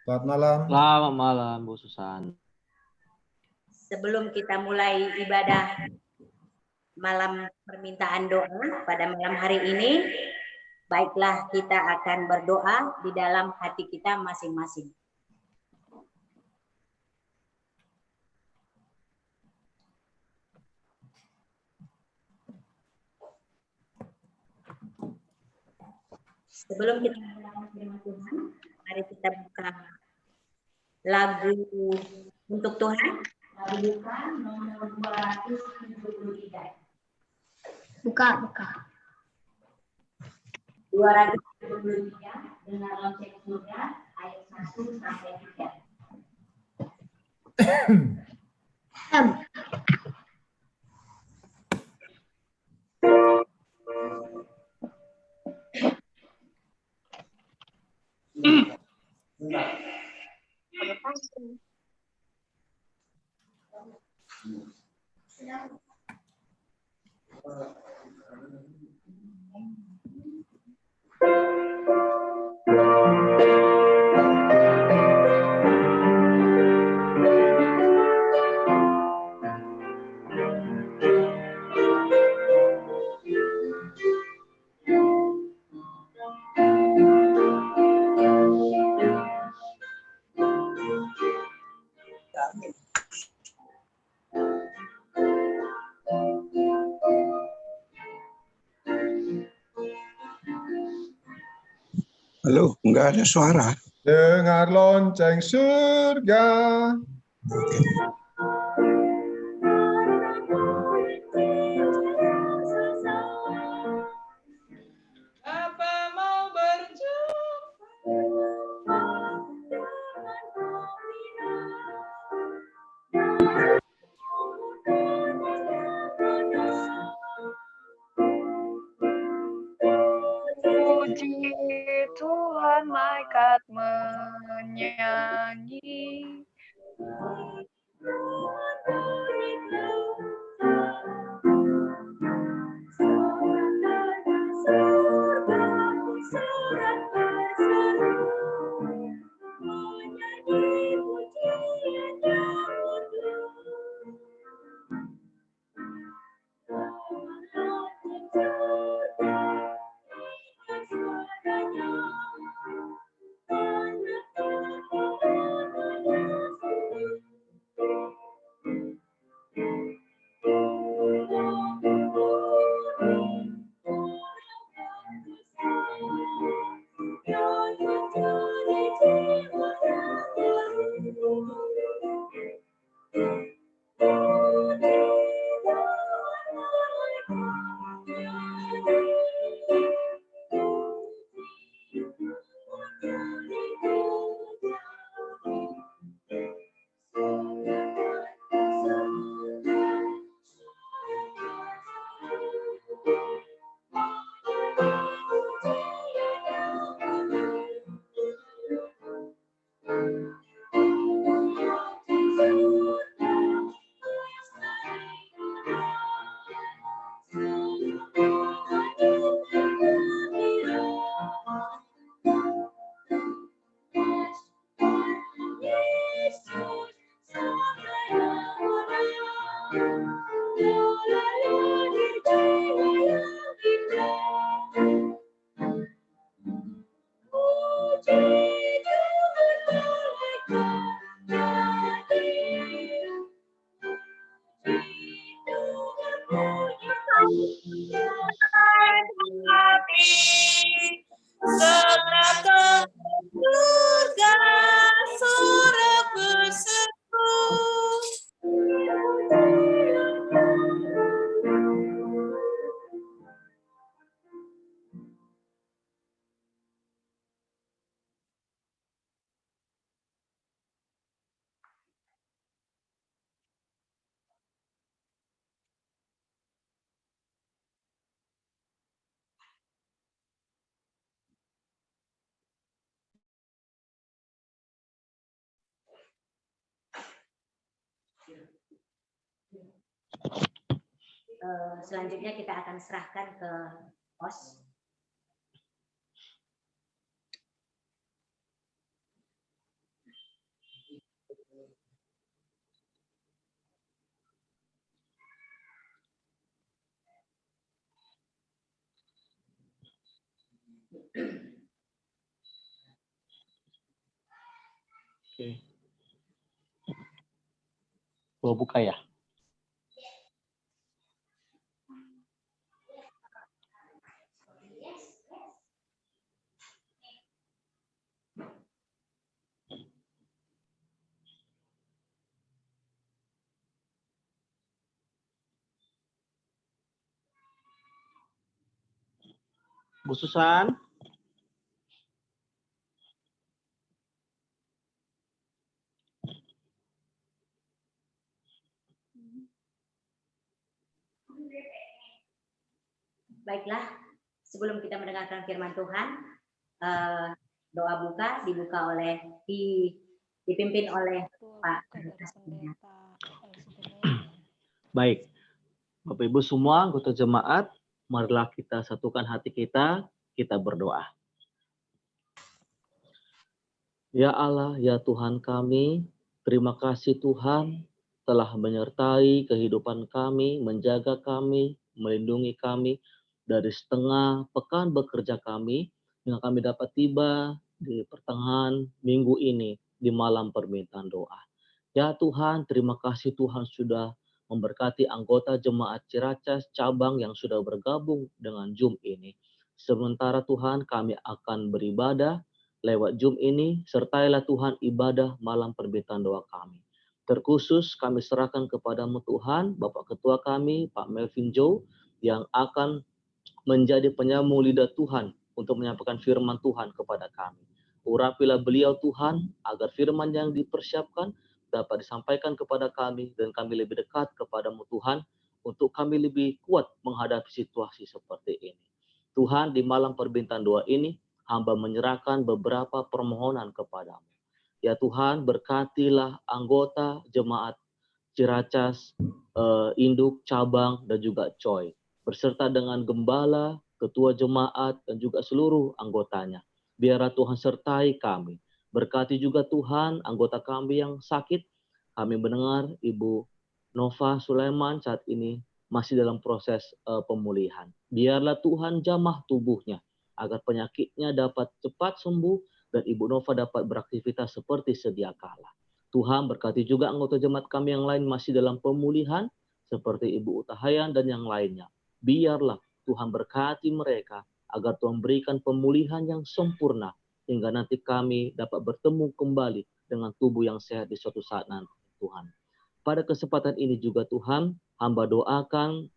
Selamat malam. Selamat malam, Bu Susan. Sebelum kita mulai ibadah malam permintaan doa pada malam hari ini, baiklah kita akan berdoa di dalam hati kita masing-masing. Sebelum kita melakukan firman Tuhan, mari kita buka lagu untuk Tuhan. Lagu Tuhan nomor 273. Buka. 273 dengan lonceng surga ayat 1 sampai 3. Halo, enggak ada suara. Dengar lonceng surga. Apa mau berjumpa? Puji Tuhan, malaikat menyanyi. Selanjutnya kita akan serahkan ke host. Oke. Gua buka ya. Bu Susan. Baiklah, sebelum kita mendengarkan firman Tuhan, doa buka dipimpin oleh Pak. Baik, Bapak Ibu semua, anggota jemaat, marilah kita satukan hati kita berdoa. Ya Allah, ya Tuhan kami, terima kasih Tuhan telah menyertai kehidupan kami, menjaga kami, melindungi kami dari setengah pekan bekerja kami, hingga kami dapat tiba di pertengahan minggu ini di malam permintaan doa. Ya Tuhan, terima kasih Tuhan sudah memberkati anggota jemaat Ciracas cabang yang sudah bergabung dengan Zoom ini. Sementara Tuhan kami akan beribadah lewat Zoom ini, sertailah Tuhan ibadah malam permintaan doa kami. Terkhusus kami serahkan kepadamu Tuhan, Bapak Ketua kami, Pak Melvin Joe, yang akan menjadi penyambung lidah Tuhan untuk menyampaikan firman Tuhan kepada kami. Urapilah beliau Tuhan, agar firman yang dipersiapkan dapat disampaikan kepada kami, dan kami lebih dekat kepadamu Tuhan, untuk kami lebih kuat menghadapi situasi seperti ini. Tuhan, di malam permintaan doa ini, hamba menyerahkan beberapa permohonan kepadamu. Ya Tuhan, berkatilah anggota jemaat Ciracas, induk, cabang, dan juga COI, berserta dengan gembala, ketua jemaat, dan juga seluruh anggotanya. Biarlah Tuhan sertai kami. Berkati juga Tuhan anggota kami yang sakit. Kami mendengar Ibu Nova Sulaiman saat ini masih dalam proses pemulihan. Biarlah Tuhan jamah tubuhnya, agar penyakitnya dapat cepat sembuh, dan Ibu Nova dapat beraktivitas seperti sedia kala. Tuhan berkati juga anggota jemaat kami yang lain masih dalam pemulihan, seperti Ibu Utahayan dan yang lainnya. Biarlah Tuhan berkati mereka, agar Tuhan berikan pemulihan yang sempurna, hingga nanti kami dapat bertemu kembali dengan tubuh yang sehat di suatu saat nanti, Tuhan. Pada kesempatan ini juga Tuhan, hamba doakan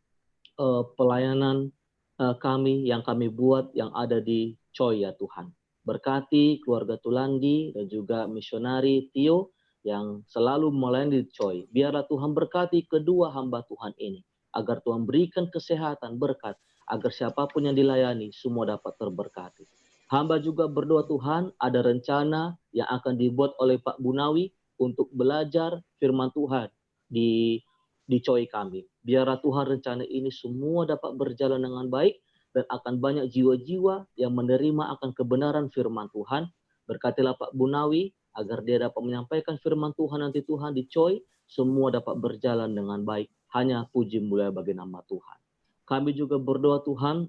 pelayanan kami yang kami buat yang ada di COI ya Tuhan. Berkati keluarga Tulandi dan juga misionari Tio yang selalu melayani di COI. Biarlah Tuhan berkati kedua hamba Tuhan ini, agar Tuhan berikan kesehatan, berkat, agar siapapun yang dilayani semua dapat terberkati. Hamba juga berdoa Tuhan, ada rencana yang akan dibuat oleh Pak Bunawi untuk belajar firman Tuhan di COI kami. Biarlah Tuhan rencana ini semua dapat berjalan dengan baik, dan akan banyak jiwa-jiwa yang menerima akan kebenaran firman Tuhan. Berkatilah Pak Bunawi, agar dia dapat menyampaikan firman Tuhan nanti Tuhan di COI, semua dapat berjalan dengan baik. Hanya puji mulia bagi nama Tuhan. Kami juga berdoa Tuhan,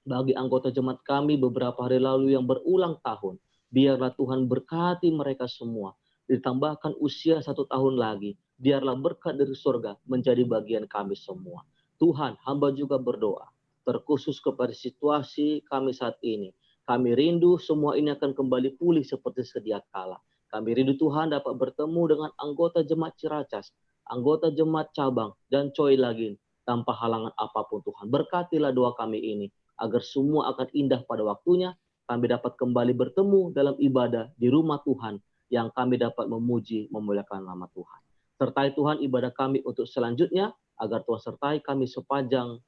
bagi anggota jemaat kami beberapa hari lalu yang berulang tahun. Biarlah Tuhan berkati mereka semua. Ditambahkan usia 1 tahun lagi. Biarlah berkat dari surga menjadi bagian kami semua. Tuhan, hamba juga berdoa, terkhusus kepada situasi kami saat ini. Kami rindu semua ini akan kembali pulih seperti sedia kala. Kami rindu Tuhan dapat bertemu dengan anggota jemaat Ciracas, anggota jemaat cabang, dan COI lagi tanpa halangan apapun Tuhan. Berkatilah doa kami ini, agar semua akan indah pada waktunya. Kami dapat kembali bertemu dalam ibadah di rumah Tuhan, yang kami dapat memuji, memuliakan nama Tuhan. Sertai Tuhan ibadah kami untuk selanjutnya, agar Tuhan sertai kami sepanjang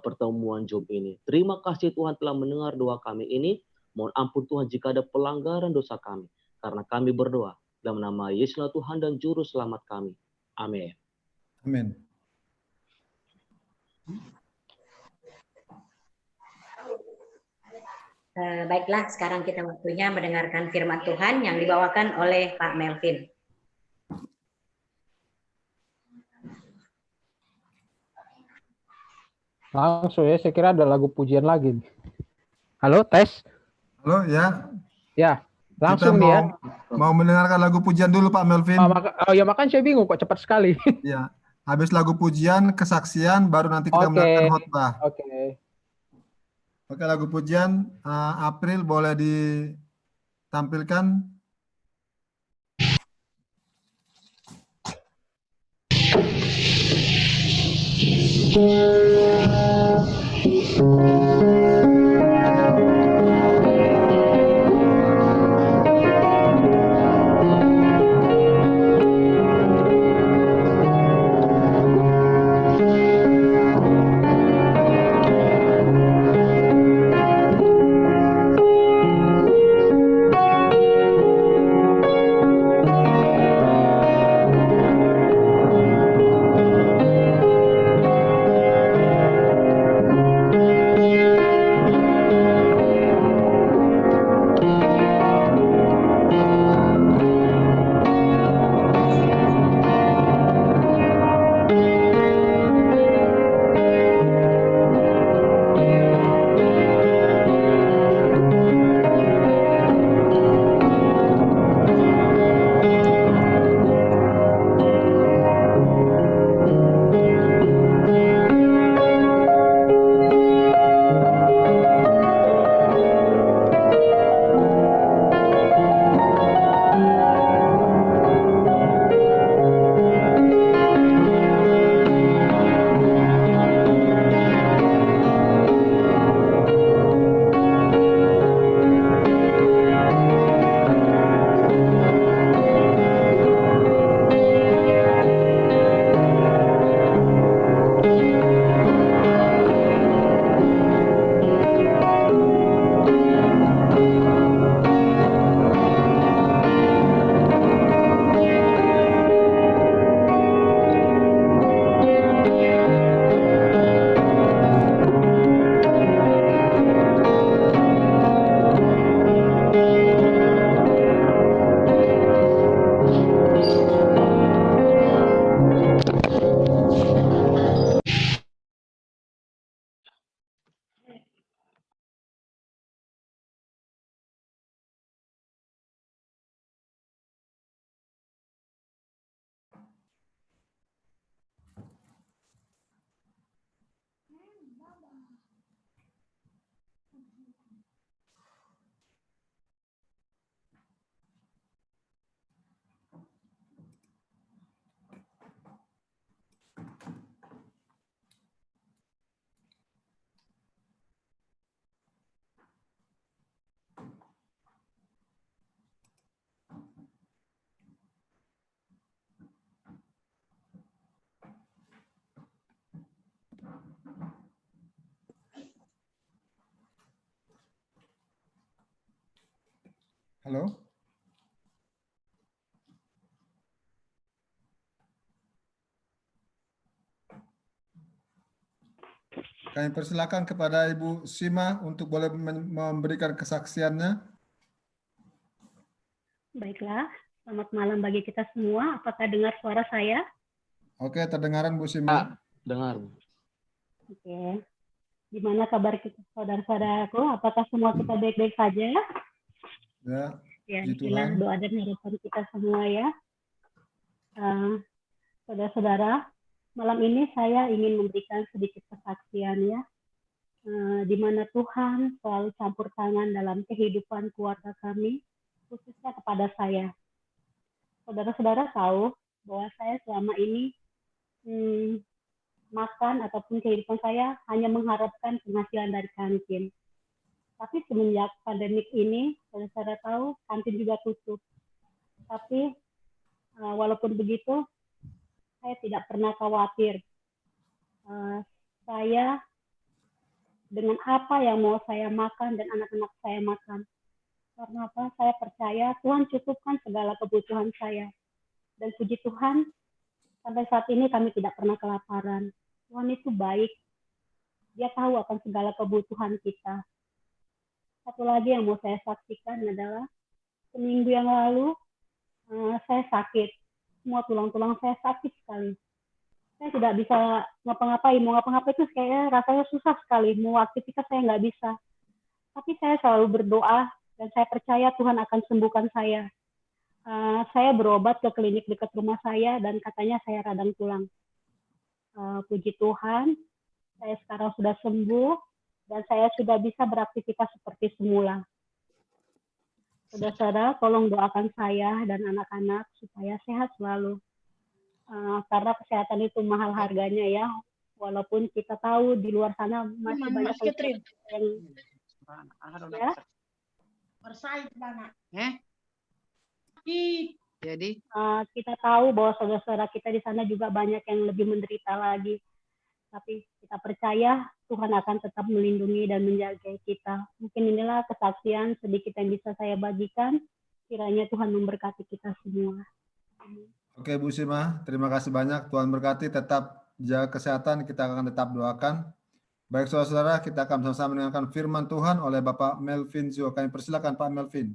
pertemuan Zoom ini. Terima kasih Tuhan telah mendengar doa kami ini. Mohon ampun Tuhan jika ada pelanggaran dosa kami, karena kami berdoa dalam nama Yesus Tuhan dan Juru Selamat kami. Amin. Amin. Baiklah, sekarang kita waktunya mendengarkan firman Tuhan yang dibawakan oleh Pak Melvin. Langsung ya, saya kira ada lagu pujian lagi. Halo, tes. Halo ya, Ya, kita langsung nih ya. mau mendengarkan lagu pujian dulu Pak Melvin. Oh ya, makanya saya bingung kok cepat sekali. Ya, habis lagu pujian, kesaksian, baru nanti kita mendengarkan khotbah. Oke. Oke, lagu pujian April boleh ditampilkan. Halo. Kami persilakan kepada Ibu Sima untuk boleh memberikan kesaksiannya. Baiklah, selamat malam bagi kita semua. Apakah dengar suara saya? Oke, terdengaran Bu Sima. Dengar. Oke. Gimana kabar kita saudara-saudaraku? Apakah semua kita baik-baik saja? Ya, Ya, puji inilah Tuhan. doa dan harapan kita semua ya. Saudara-saudara, malam ini saya ingin memberikan sedikit kesaksian ya. Di mana Tuhan selalu campur tangan dalam kehidupan keluarga kami, khususnya kepada saya. Saudara-saudara tahu bahwa saya selama ini makan ataupun kehidupan saya hanya mengharapkan penghasilan dari kantin. Tapi semenjak pandemik ini, saudara tahu kantin juga tutup. Tapi walaupun begitu, saya tidak pernah khawatir. Saya dengan apa yang mau saya makan dan anak-anak saya makan. Karena apa? Saya percaya Tuhan cukupkan segala kebutuhan saya. Dan puji Tuhan, sampai saat ini kami tidak pernah kelaparan. Tuhan itu baik. Dia tahu akan segala kebutuhan kita. Satu lagi yang mau saya saksikan adalah seminggu yang lalu saya sakit. Semua tulang-tulang saya sakit sekali. Saya tidak bisa ngapa-ngapain. Mau ngapa-ngapain itu kayak rasanya susah sekali. Mau aktivitas saya nggak bisa. Tapi saya selalu berdoa dan saya percaya Tuhan akan sembuhkan saya. Saya berobat ke klinik dekat rumah saya dan katanya saya radang tulang. Puji Tuhan, saya sekarang sudah sembuh dan saya sudah bisa beraktivitas seperti semula. Saudara-saudara, tolong doakan saya dan anak-anak supaya sehat selalu. Karena kesehatan itu mahal harganya ya. Walaupun kita tahu di luar sana masih banyak yang ya. Jadi Kita tahu bahwa saudara-saudara kita di sana juga banyak yang lebih menderita lagi. Tapi kita percaya Tuhan akan tetap melindungi dan menjaga kita. Mungkin inilah kesaksian sedikit yang bisa saya bagikan. Kiranya Tuhan memberkati kita semua. Oke Bu Sima, terima kasih banyak. Tuhan berkati, tetap jaga kesehatan, kita akan tetap doakan. Baik saudara-saudara, kita akan sama-sama mendengarkan firman Tuhan oleh Bapak Melvin Zio. Kami persilakan Pak Melvin.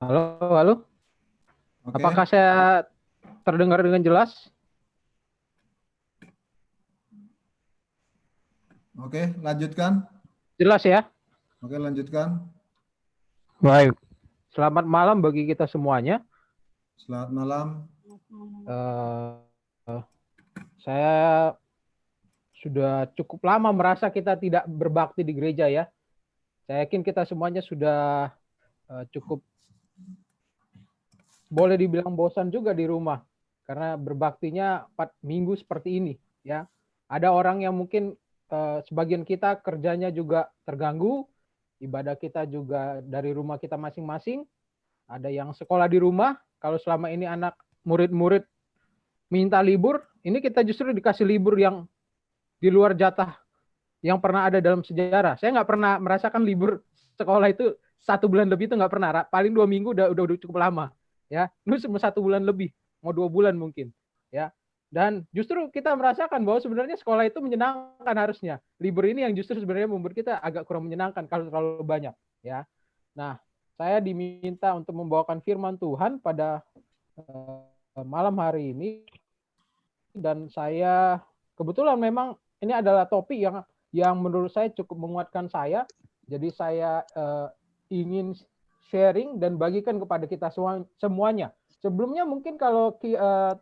Halo, halo. Oke. Apakah saya terdengar dengan jelas? Oke, lanjutkan. Jelas ya? Oke, lanjutkan. Baik. Selamat malam bagi kita semuanya. Selamat malam. Saya sudah cukup lama merasa kita tidak berbakti di gereja ya. Saya yakin kita semuanya sudah cukup boleh dibilang bosan juga di rumah karena berbaktinya 4 minggu seperti ini ya. Ada orang yang mungkin sebagian kita kerjanya juga terganggu, ibadah kita juga dari rumah kita masing-masing. Ada yang sekolah di rumah, kalau selama ini anak murid-murid minta libur, ini kita justru dikasih libur yang di luar jatah yang pernah ada dalam sejarah. Saya nggak pernah merasakan libur sekolah itu 1 bulan lebih, itu nggak pernah. Paling 2 minggu udah cukup lama. Ya, ini cuma 1 bulan lebih, mau 2 bulan mungkin, ya. Dan justru kita merasakan bahwa sebenarnya sekolah itu menyenangkan harusnya. Libur ini yang justru sebenarnya membuat kita agak kurang menyenangkan kalau terlalu banyak, ya. Nah, saya diminta untuk membawakan firman Tuhan pada malam hari ini, dan saya kebetulan memang ini adalah topik yang menurut saya cukup menguatkan saya. Jadi saya ingin sharing dan bagikan kepada kita semuanya. Sebelumnya mungkin kalau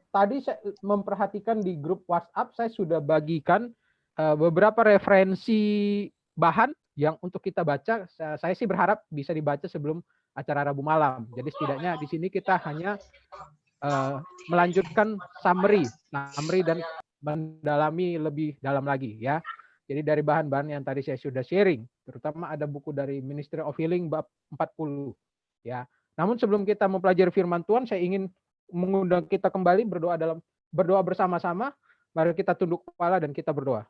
tadi saya memperhatikan di grup WhatsApp, saya sudah bagikan beberapa referensi bahan yang untuk kita baca. Saya sih berharap bisa dibaca sebelum acara Rabu malam. Jadi setidaknya di sini kita hanya melanjutkan summary dan mendalami lebih dalam lagi ya. Jadi dari bahan-bahan yang tadi saya sudah sharing, terutama ada buku dari Ministry of Healing bab 40 ya. Namun sebelum kita mempelajari firman Tuhan, saya ingin mengundang kita kembali berdoa bersama-sama. Mari kita tunduk kepala dan kita berdoa.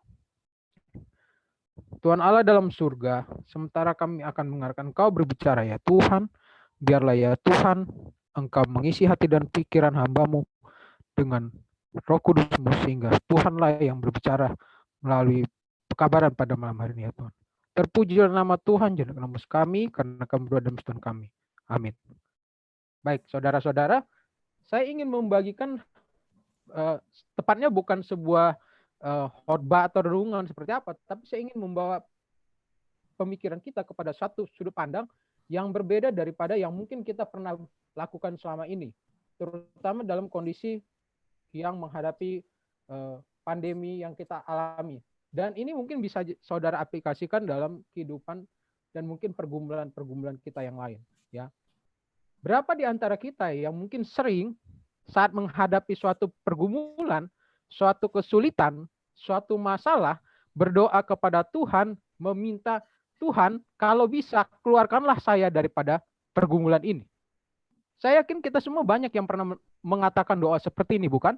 Tuhan Allah dalam surga, sementara kami akan mendengarkan Engkau berbicara ya Tuhan, biarlah ya Tuhan, Engkau mengisi hati dan pikiran hamba-Mu dengan Roh Kudus-Mu, sehingga Tuhanlah yang berbicara melalui pekabaran pada malam hari ini ya Tuhan. Terpujilah nama Tuhan, jangan nama kami, karena kami berdoa dalam Tuhan kami. Amin. Baik, saudara-saudara, saya ingin membagikan tepatnya bukan sebuah khotbah atau renungan seperti apa, tapi saya ingin membawa pemikiran kita kepada satu sudut pandang yang berbeda daripada yang mungkin kita pernah lakukan selama ini, terutama dalam kondisi yang menghadapi pandemi yang kita alami. Dan ini mungkin bisa saudara aplikasikan dalam kehidupan dan mungkin pergumulan-pergumulan kita yang lain. Ya, berapa di antara kita yang mungkin sering saat menghadapi suatu pergumulan, suatu kesulitan, suatu masalah, berdoa kepada Tuhan, meminta Tuhan, kalau bisa keluarkanlah saya daripada pergumulan ini. Saya yakin kita semua banyak yang pernah mengatakan doa seperti ini, bukan?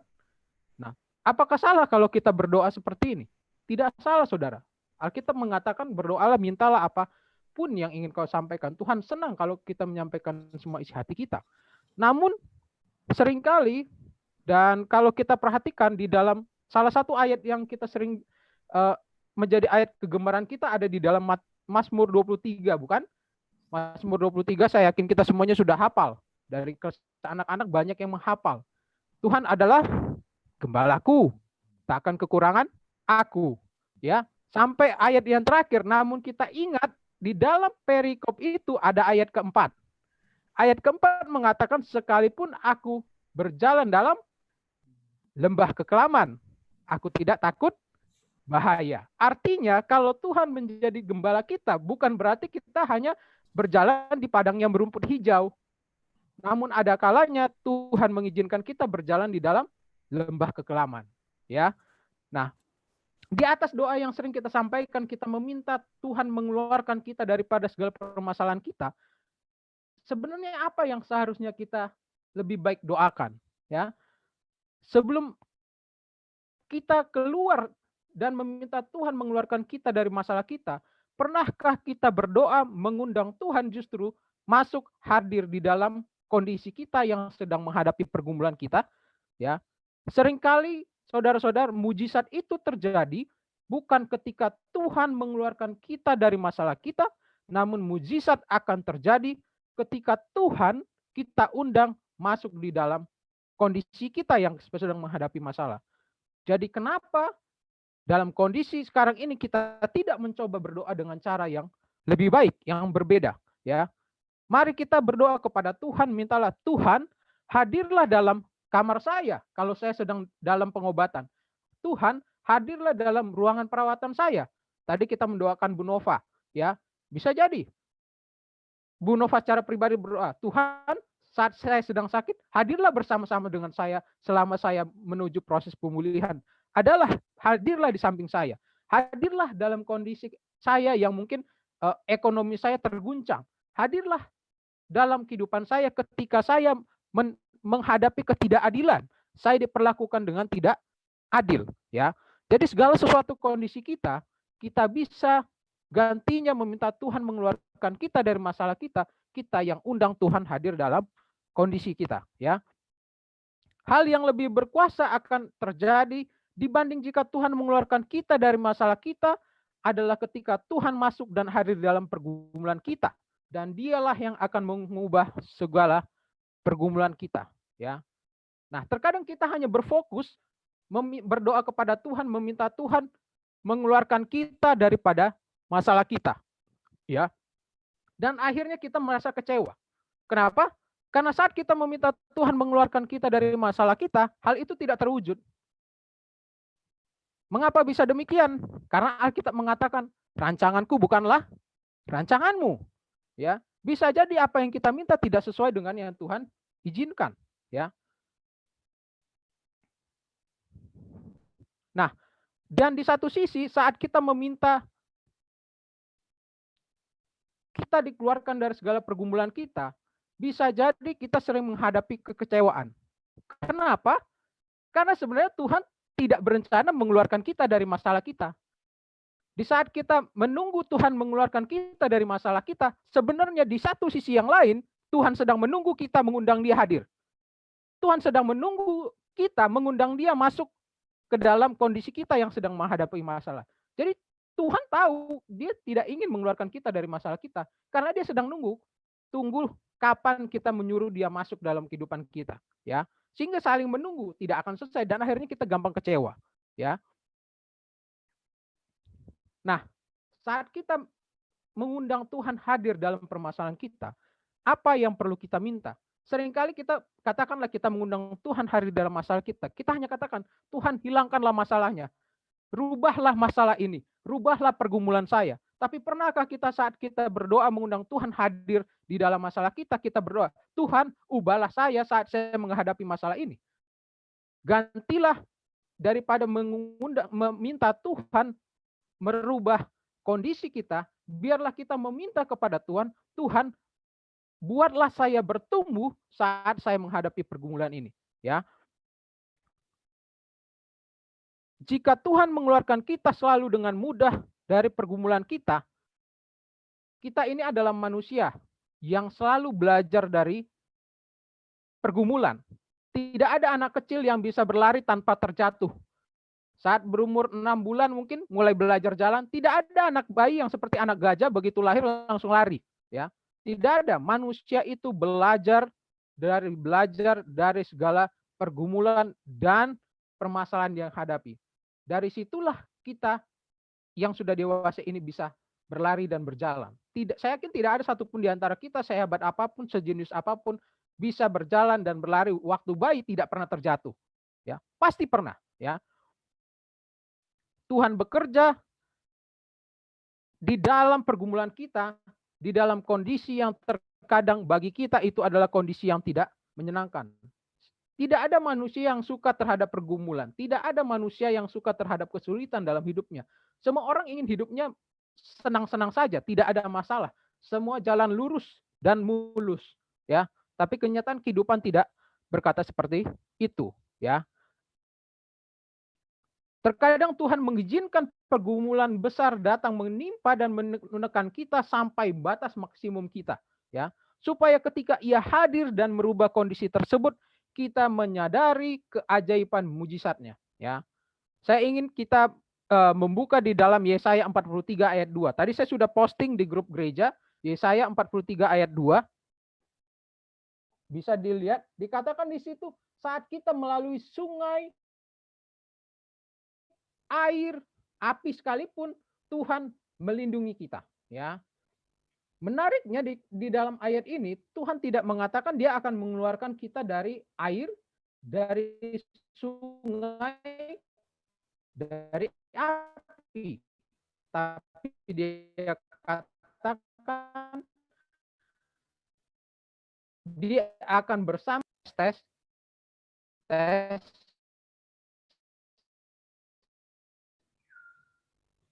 Nah, apakah salah kalau kita berdoa seperti ini? Tidak salah, saudara. Alkitab mengatakan berdoalah, mintalah apapun yang ingin kau sampaikan. Tuhan senang kalau kita menyampaikan semua isi hati kita. Namun, seringkali, dan kalau kita perhatikan di dalam salah satu ayat yang kita sering menjadi ayat kegemaran kita ada di dalam Mazmur 23, bukan? Mazmur 23 saya yakin kita semuanya sudah hafal. Dari anak-anak banyak yang menghafal. Tuhan adalah gembalaku, tak akan kekurangan aku. Ya, sampai ayat yang terakhir. Namun kita ingat di dalam perikop itu ada ayat keempat. Ayat keempat mengatakan sekalipun aku berjalan dalam lembah kekelaman, aku tidak takut bahaya. Artinya kalau Tuhan menjadi gembala kita, bukan berarti kita hanya berjalan di padang yang berumput hijau. Namun ada kalanya Tuhan mengizinkan kita berjalan di dalam lembah kekelaman. Ya, nah di atas doa yang sering kita sampaikan, kita meminta Tuhan mengeluarkan kita daripada segala permasalahan kita. Sebenarnya apa yang seharusnya kita lebih baik doakan? Ya, sebelum kita keluar dan meminta Tuhan mengeluarkan kita dari masalah kita, pernahkah kita berdoa mengundang Tuhan justru masuk hadir di dalam kondisi kita yang sedang menghadapi pergumulan kita? Ya, seringkali saudara-saudara, mujizat itu terjadi bukan ketika Tuhan mengeluarkan kita dari masalah kita, namun mujizat akan terjadi ketika Tuhan kita undang masuk di dalam kondisi kita yang sedang menghadapi masalah. Jadi kenapa dalam kondisi sekarang ini kita tidak mencoba berdoa dengan cara yang lebih baik, yang berbeda, ya? Mari kita berdoa kepada Tuhan, mintalah Tuhan hadirlah dalam kamar saya kalau saya sedang dalam pengobatan. Tuhan hadirlah dalam ruangan perawatan saya. Tadi kita mendoakan Bu Nova, ya. Bisa jadi Bu Nova secara pribadi berdoa, Tuhan saat saya sedang sakit, hadirlah bersama-sama dengan saya selama saya menuju proses pemulihan. Hadirlah di samping saya. Hadirlah dalam kondisi saya yang mungkin ekonomi saya terguncang. Hadirlah dalam kehidupan saya ketika saya menghadapi ketidakadilan. Saya diperlakukan dengan tidak adil. Ya. Jadi segala sesuatu kondisi kita bisa gantinya meminta Tuhan mengeluarkan kita dari masalah kita yang undang Tuhan hadir dalam kondisi kita. Ya. Hal yang lebih berkuasa akan terjadi dibanding jika Tuhan mengeluarkan kita dari masalah kita adalah ketika Tuhan masuk dan hadir dalam pergumulan kita. Dan dialah yang akan mengubah segala pergumulan kita. Ya. Nah, terkadang kita hanya berfokus berdoa kepada Tuhan, meminta Tuhan mengeluarkan kita daripada masalah kita. Ya. Dan akhirnya kita merasa kecewa. Kenapa? Karena saat kita meminta Tuhan mengeluarkan kita dari masalah kita, hal itu tidak terwujud. Mengapa bisa demikian? Karena Alkitab mengatakan, rancanganku bukanlah rancanganmu. Ya, bisa jadi apa yang kita minta tidak sesuai dengan yang Tuhan izinkan, ya. Nah, dan di satu sisi saat kita meminta kita dikeluarkan dari segala pergumulan kita, bisa jadi kita sering menghadapi kekecewaan. Kenapa? Karena sebenarnya Tuhan tidak berencana mengeluarkan kita dari masalah kita. Di saat kita menunggu Tuhan mengeluarkan kita dari masalah kita, sebenarnya di satu sisi yang lain, Tuhan sedang menunggu kita mengundang dia hadir. Tuhan sedang menunggu kita mengundang dia masuk ke dalam kondisi kita yang sedang menghadapi masalah. Jadi Tuhan tahu dia tidak ingin mengeluarkan kita dari masalah kita, karena dia sedang tunggu kapan kita menyuruh dia masuk dalam kehidupan kita. Ya, sehingga saling menunggu tidak akan selesai dan akhirnya kita gampang kecewa. Ya. Nah, saat kita mengundang Tuhan hadir dalam permasalahan kita, apa yang perlu kita minta? Seringkali kita katakanlah kita mengundang Tuhan hadir dalam masalah kita. Kita hanya katakan, Tuhan hilangkanlah masalahnya. Rubahlah masalah ini. Rubahlah pergumulan saya. Tapi pernahkah kita saat kita berdoa mengundang Tuhan hadir di dalam masalah kita berdoa, Tuhan ubahlah saya saat saya menghadapi masalah ini. Gantilah daripada meminta Tuhan merubah kondisi kita, biarlah kita meminta kepada Tuhan, Tuhan buatlah saya bertumbuh saat saya menghadapi pergumulan ini. Ya. Jika Tuhan mengeluarkan kita selalu dengan mudah dari pergumulan kita ini adalah manusia yang selalu belajar dari pergumulan. Tidak ada anak kecil yang bisa berlari tanpa terjatuh. Saat berumur 6 bulan mungkin mulai belajar jalan, tidak ada anak bayi yang seperti anak gajah begitu lahir langsung lari. Ya, Tidak ada. Manusia itu belajar dari segala pergumulan dan permasalahan yang hadapi. Dari situlah kita yang sudah dewasa ini bisa berlari dan berjalan. Saya yakin tidak ada satupun di antara kita, sehebat apapun, sejenius apapun, bisa berjalan dan berlari waktu bayi tidak pernah terjatuh. Ya, pasti pernah. Ya, Tuhan bekerja di dalam pergumulan kita, di dalam kondisi yang terkadang bagi kita itu adalah kondisi yang tidak menyenangkan. Tidak ada manusia yang suka terhadap pergumulan. Tidak ada manusia yang suka terhadap kesulitan dalam hidupnya. Semua orang ingin hidupnya senang-senang saja, tidak ada masalah. Semua jalan lurus dan mulus, ya. Tapi kenyataan kehidupan tidak berkata seperti itu, ya. Terkadang Tuhan mengizinkan pergumulan besar datang menimpa dan menekan kita sampai batas maksimum kita, ya. Supaya ketika Ia hadir dan merubah kondisi tersebut, kita menyadari keajaiban mujizatnya, ya. Saya ingin kita membuka di dalam Yesaya 43 ayat 2. Tadi saya sudah posting di grup gereja, Yesaya 43 ayat 2. Bisa dilihat, dikatakan di situ, saat kita melalui sungai, air, api sekalipun, Tuhan melindungi kita, ya. Menariknya di dalam ayat ini, Tuhan tidak mengatakan Dia akan mengeluarkan kita dari air, dari sungai, dari api. Tapi Dia katakan Dia akan bersama tes.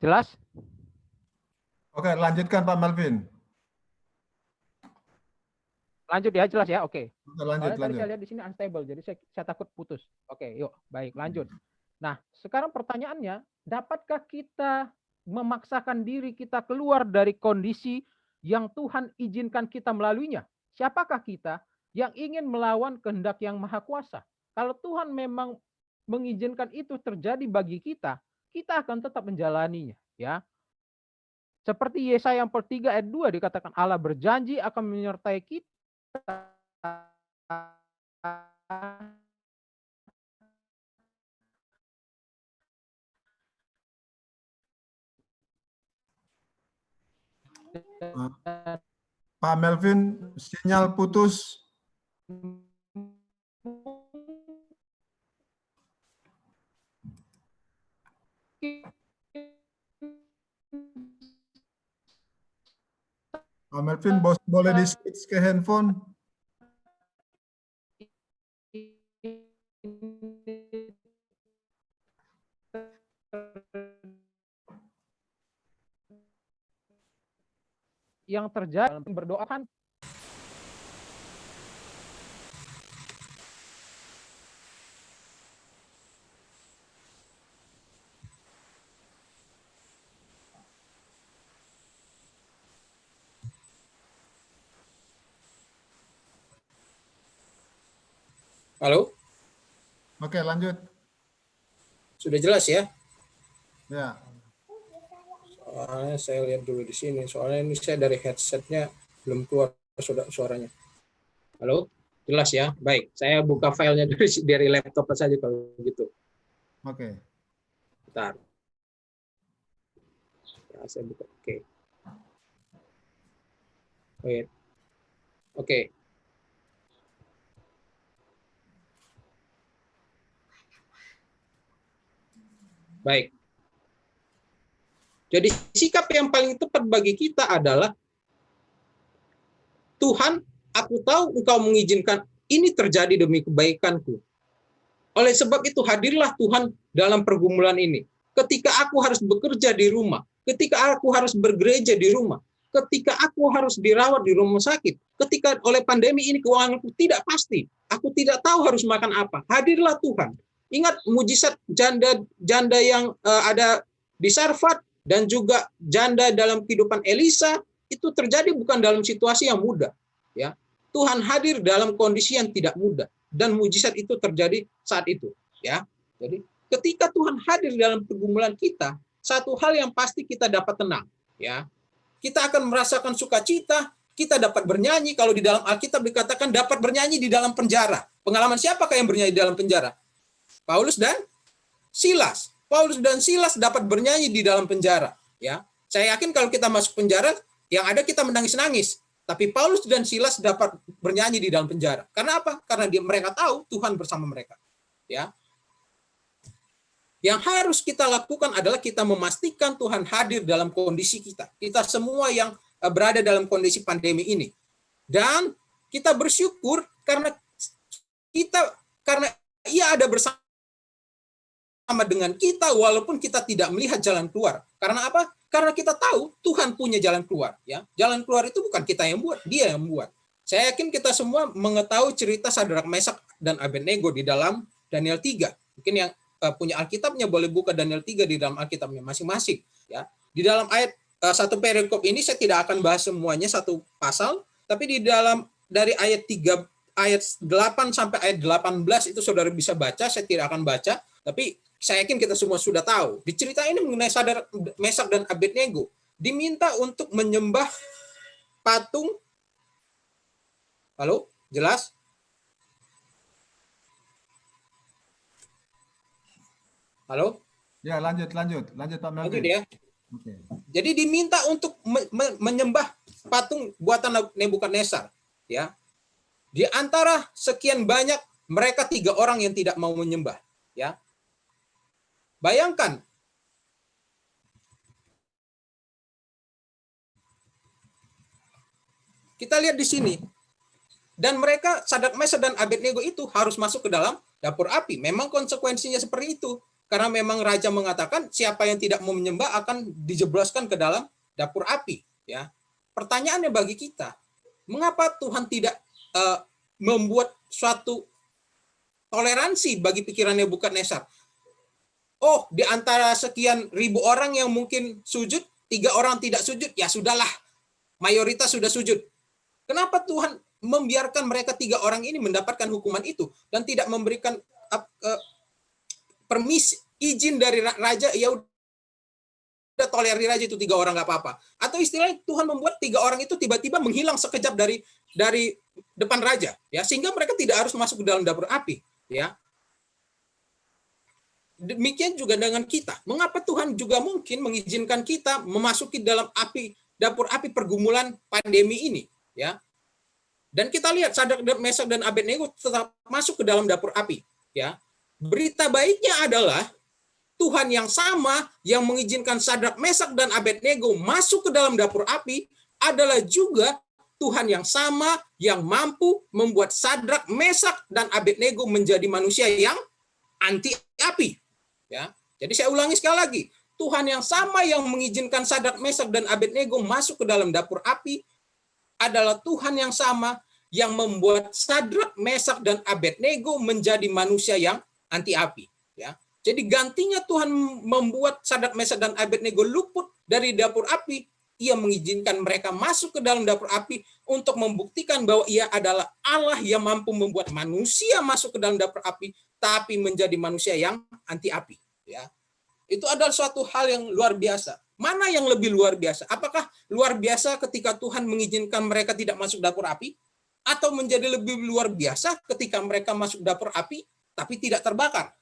Jelas? Oke, lanjutkan Pak Melvin. Lanjut ya, jelas ya. Oke. Lanjut. Tadi saya lihat di sini unstable, jadi saya takut putus. Oke, yuk, baik, lanjut. Nah, sekarang pertanyaannya, dapatkah kita memaksakan diri kita keluar dari kondisi yang Tuhan izinkan kita melaluinya? Siapakah kita yang ingin melawan kehendak yang Maha Kuasa? Kalau Tuhan memang mengizinkan itu terjadi bagi kita, kita akan tetap menjalaninya, ya. Seperti Yesaya 43 ayat 2 dikatakan Allah berjanji akan menyertai kita. Pak Melvin, sinyal putus. Pak Melvin, boleh di-switch ke handphone? Yang terjadi berdoa kan. Halo? Oke, lanjut. Sudah jelas ya? Ya. Soalnya saya lihat dulu di sini. Soalnya ini saya dari headsetnya belum keluar suaranya. Halo? Jelas ya? Baik. Saya buka filenya dari laptop saja kalau gitu. Oke. Bentar. Ya, saya buka. Oke. Wait. Oke. Baik. Jadi sikap yang paling tepat bagi kita adalah, Tuhan, aku tahu Engkau mengizinkan ini terjadi demi kebaikanku. Oleh sebab itu hadirlah Tuhan dalam pergumulan ini. Ketika aku harus bekerja di rumah, ketika aku harus bergereja di rumah, ketika aku harus dirawat di rumah sakit, ketika oleh pandemi ini keuanganku tidak pasti, aku tidak tahu harus makan apa, hadirlah Tuhan. Ingat mujizat janda yang ada di Sarfat dan juga janda dalam kehidupan Elisa itu terjadi bukan dalam situasi yang mudah, ya. Tuhan hadir dalam kondisi yang tidak mudah dan mujizat itu terjadi saat itu, ya. Jadi ketika Tuhan hadir dalam pergumulan kita, satu hal yang pasti kita dapat tenang, ya. Kita akan merasakan sukacita, kita dapat bernyanyi. Kalau di dalam Alkitab dikatakan dapat bernyanyi di dalam penjara. Pengalaman siapakah yang bernyanyi di dalam penjara? Paulus dan Silas. Paulus dan Silas dapat bernyanyi di dalam penjara. Ya, saya yakin kalau kita masuk penjara, yang ada kita menangis-nangis. Tapi Paulus dan Silas dapat bernyanyi di dalam penjara. Karena apa? Karena mereka tahu Tuhan bersama mereka. Ya. Yang harus kita lakukan adalah kita memastikan Tuhan hadir dalam kondisi kita. Kita semua yang berada dalam kondisi pandemi ini. Dan kita bersyukur karena Ia ada bersama dengan kita walaupun kita tidak melihat jalan keluar. Karena apa? Karena kita tahu Tuhan punya jalan keluar. Ya, jalan keluar itu bukan kita yang buat, Dia yang buat. Saya yakin kita semua mengetahui cerita Sadrak, Mesak, dan Abednego di dalam Daniel 3. Mungkin yang punya Alkitabnya boleh buka Daniel 3 di dalam Alkitabnya masing-masing. Ya, di dalam ayat satu perikop ini saya tidak akan bahas semuanya satu pasal, tapi di dalam dari ayat 3 ayat 8 sampai ayat 18 itu saudara bisa baca. Saya tidak akan baca, tapi saya yakin kita semua sudah tahu. Di cerita ini mengenai Sadrak, Mesak, dan Abednego diminta untuk menyembah patung. Halo, jelas? Halo? Ya, lanjut Pak Melvin. Lanjut ya. Oke. Jadi diminta untuk menyembah patung buatan Nebukadnezar. Ya. Di antara sekian banyak, mereka 3 orang yang tidak mau menyembah. Ya. Bayangkan, kita lihat di sini, dan mereka Sadrak, Mesak, dan Abednego itu harus masuk ke dalam dapur api. Memang konsekuensinya seperti itu, karena memang raja mengatakan siapa yang tidak mau menyembah akan dijebloskan ke dalam dapur api. Ya, pertanyaannya bagi kita, mengapa Tuhan tidak membuat suatu toleransi bagi pikiran Nebukadnezar? Oh, di antara sekian ribu orang yang mungkin sujud, 3 orang tidak sujud, ya sudahlah, mayoritas sudah sujud. Kenapa Tuhan membiarkan mereka 3 orang ini mendapatkan hukuman itu dan tidak memberikan permisi, izin dari raja, ya udah tolerir aja itu 3 orang nggak apa-apa. Atau istilahnya Tuhan membuat 3 orang itu tiba-tiba menghilang sekejap dari depan raja, ya, sehingga mereka tidak harus masuk ke dalam dapur api, ya. Demikian juga dengan kita. Mengapa Tuhan juga mungkin mengizinkan kita memasuki dalam dapur api pergumulan pandemi ini, ya? Dan kita lihat Sadrak, Mesak, dan Abednego tetap masuk ke dalam dapur api, ya. Berita baiknya adalah Tuhan yang sama yang mengizinkan Sadrak, Mesak, dan Abednego masuk ke dalam dapur api adalah juga Tuhan yang sama yang mampu membuat Sadrak, Mesak, dan Abednego menjadi manusia yang anti api. Ya, jadi saya ulangi sekali lagi, Tuhan yang sama yang mengizinkan Sadrak, Mesak, dan Abednego masuk ke dalam dapur api adalah Tuhan yang sama yang membuat Sadrak, Mesak, dan Abednego menjadi manusia yang anti api. Ya, jadi gantinya Tuhan membuat Sadrak, Mesak, dan Abednego luput dari dapur api, Ia mengizinkan mereka masuk ke dalam dapur api untuk membuktikan bahwa Ia adalah Allah yang mampu membuat manusia masuk ke dalam dapur api, tapi menjadi manusia yang anti api. Ya, itu adalah suatu hal yang luar biasa. Mana yang lebih luar biasa? Apakah luar biasa ketika Tuhan mengizinkan mereka tidak masuk dapur api, atau menjadi lebih luar biasa ketika mereka masuk dapur api tapi tidak terbakar?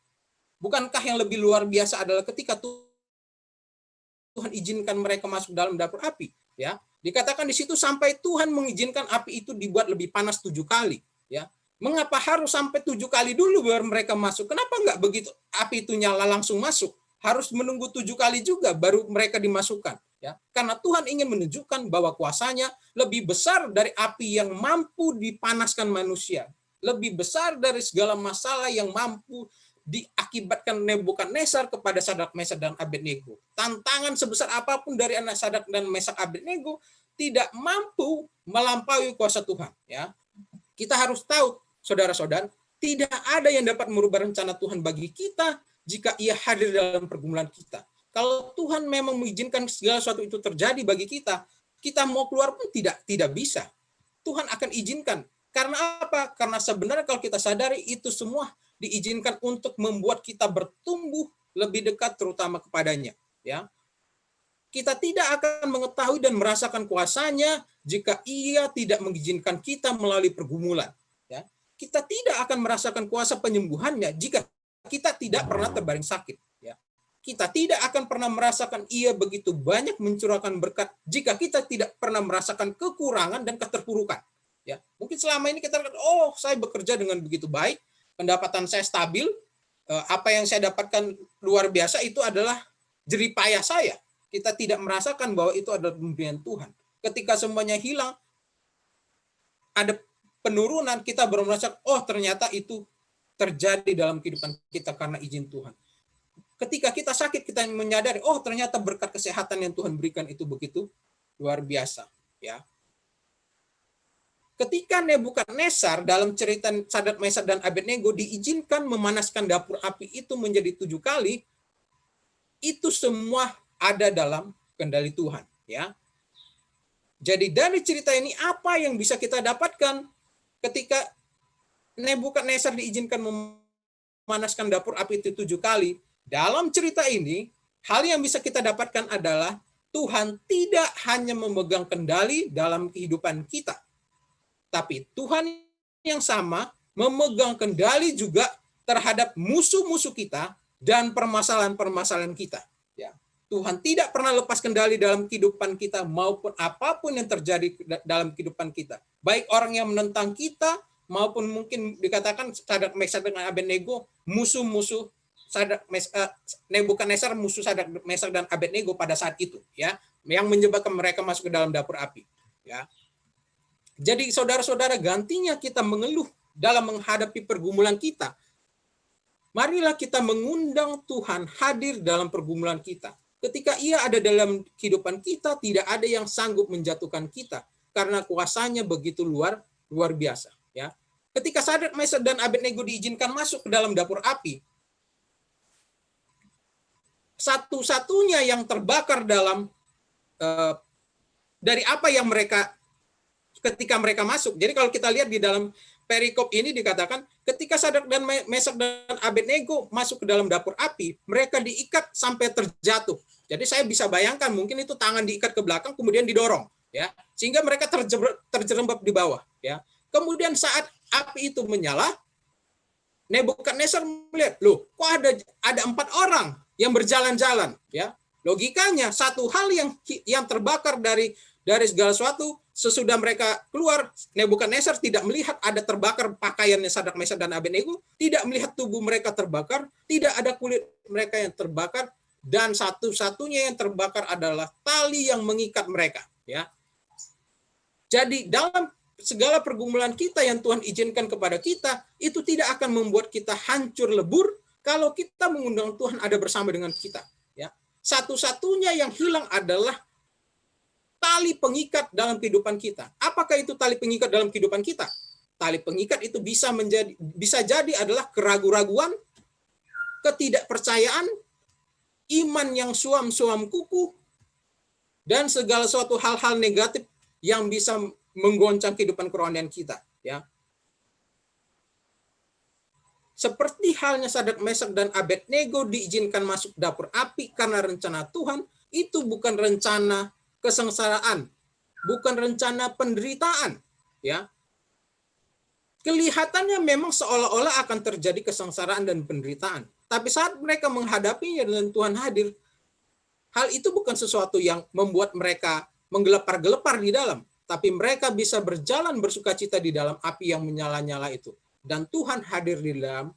Bukankah yang lebih luar biasa adalah ketika Tuhan izinkan mereka masuk dalam dapur api? Ya, dikatakan di situ sampai Tuhan mengizinkan api itu dibuat lebih panas 7 kali. Ya, mengapa harus sampai 7 kali dulu baru mereka masuk? Kenapa enggak begitu api itu nyala langsung masuk? Harus menunggu 7 kali juga baru mereka dimasukkan. Ya, karena Tuhan ingin menunjukkan bahwa kuasanya lebih besar dari api yang mampu dipanaskan manusia, lebih besar dari segala masalah yang mampu diakibatkan Nebukadnezar kepada Sadrak, Mesak, dan Abednego. Tantangan sebesar apapun dari anak Sadrak dan Mesak, Abednego tidak mampu melampaui kuasa Tuhan. Ya, kita harus tahu, saudara-saudara, tidak ada yang dapat merubah rencana Tuhan bagi kita jika Ia hadir dalam pergumulan kita. Kalau Tuhan memang mengizinkan segala sesuatu itu terjadi bagi kita, kita mau keluar pun tidak bisa. Tuhan akan izinkan. Karena apa? Karena sebenarnya kalau kita sadari itu semua diizinkan untuk membuat kita bertumbuh lebih dekat terutama kepadanya. Ya, Kita tidak akan mengetahui dan merasakan kuasanya jika ia tidak mengizinkan kita melalui pergumulan. Ya. Kita tidak akan merasakan kuasa penyembuhannya jika kita tidak pernah terbaring sakit. Ya. Kita tidak akan pernah merasakan ia begitu banyak mencurahkan berkat jika kita tidak pernah merasakan kekurangan dan keterpurukan. Ya. Mungkin selama ini kita katakan, oh saya bekerja dengan begitu baik, pendapatan saya stabil, apa yang saya dapatkan luar biasa itu adalah jeripayah saya. Kita tidak merasakan bahwa itu adalah pemberian Tuhan. Ketika semuanya hilang, ada penurunan, kita baru merasa, oh ternyata itu terjadi dalam kehidupan kita karena izin Tuhan. Ketika kita sakit, kita menyadari, oh ternyata berkat kesehatan yang Tuhan berikan itu begitu luar biasa. Ya. Ketika Nebukadnezar dalam cerita Sadrak, Mesak, dan Abednego diizinkan memanaskan dapur api itu menjadi 7 kali, itu semua ada dalam kendali Tuhan. Ya. Jadi dari cerita ini apa yang bisa kita dapatkan ketika Nebukadnezar diizinkan memanaskan dapur api itu 7 kali? Dalam cerita ini, hal yang bisa kita dapatkan adalah Tuhan tidak hanya memegang kendali dalam kehidupan kita, tapi Tuhan yang sama memegang kendali juga terhadap musuh-musuh kita dan permasalahan-permasalahan kita. Ya. Tuhan tidak pernah lepas kendali dalam kehidupan kita maupun apapun yang terjadi dalam kehidupan kita. Baik orang yang menentang kita maupun mungkin dikatakan Sadrak, Mesak, dan Abednego musuh-musuh Nebukadnezar, musuh Sadrak, Mesak, dan Abednego pada saat itu, ya, yang menyebabkan mereka masuk ke dalam dapur api. Ya. Jadi saudara-saudara, gantinya kita mengeluh dalam menghadapi pergumulan kita, marilah kita mengundang Tuhan hadir dalam pergumulan kita. Ketika ia ada dalam kehidupan kita, tidak ada yang sanggup menjatuhkan kita karena kuasanya begitu luar biasa. Ya. Ketika Sadrak, Mesak, dan Abednego diizinkan masuk ke dalam dapur api, satu-satunya yang terbakar dalam dari apa yang mereka ketika mereka masuk. Jadi kalau kita lihat di dalam perikop ini dikatakan ketika Sadrak, dan Mesak, dan Abednego masuk ke dalam dapur api, mereka diikat sampai terjatuh. Jadi saya bisa bayangkan mungkin itu tangan diikat ke belakang kemudian didorong, ya, sehingga mereka terjerembab di bawah. Ya. Kemudian saat api itu menyala, Nebukadnezar melihat, loh, kok ada 4 orang yang berjalan-jalan, ya. Logikanya satu hal yang terbakar dari segala sesuatu sesudah mereka keluar, Nebukadnezar tidak melihat ada terbakar pakaiannya Sadrak, Mesak, dan Abednego, tidak melihat tubuh mereka terbakar, tidak ada kulit mereka yang terbakar, dan satu-satunya yang terbakar adalah tali yang mengikat mereka. Ya. Jadi dalam segala pergumulan kita yang Tuhan izinkan kepada kita, itu tidak akan membuat kita hancur lebur kalau kita mengundang Tuhan ada bersama dengan kita. Ya. Satu-satunya yang hilang adalah tali pengikat dalam kehidupan kita. Apakah itu tali pengikat dalam kehidupan kita? Tali pengikat itu bisa jadi adalah keraguan-raguan, ketidakpercayaan, iman yang suam-suam kuku, dan segala suatu hal-hal negatif yang bisa menggoncang kehidupan kerohanian kita. Ya. Seperti halnya Sadrak, Mesak, dan Abednego diizinkan masuk dapur api karena rencana Tuhan, itu bukan rencana kesengsaraan, bukan rencana penderitaan. Ya. Kelihatannya memang seolah-olah akan terjadi kesengsaraan dan penderitaan. Tapi saat mereka menghadapinya dengan Tuhan hadir, hal itu bukan sesuatu yang membuat mereka menggelepar-gelepar di dalam. Tapi mereka bisa berjalan bersukacita di dalam api yang menyala-nyala itu. Dan Tuhan hadir di dalam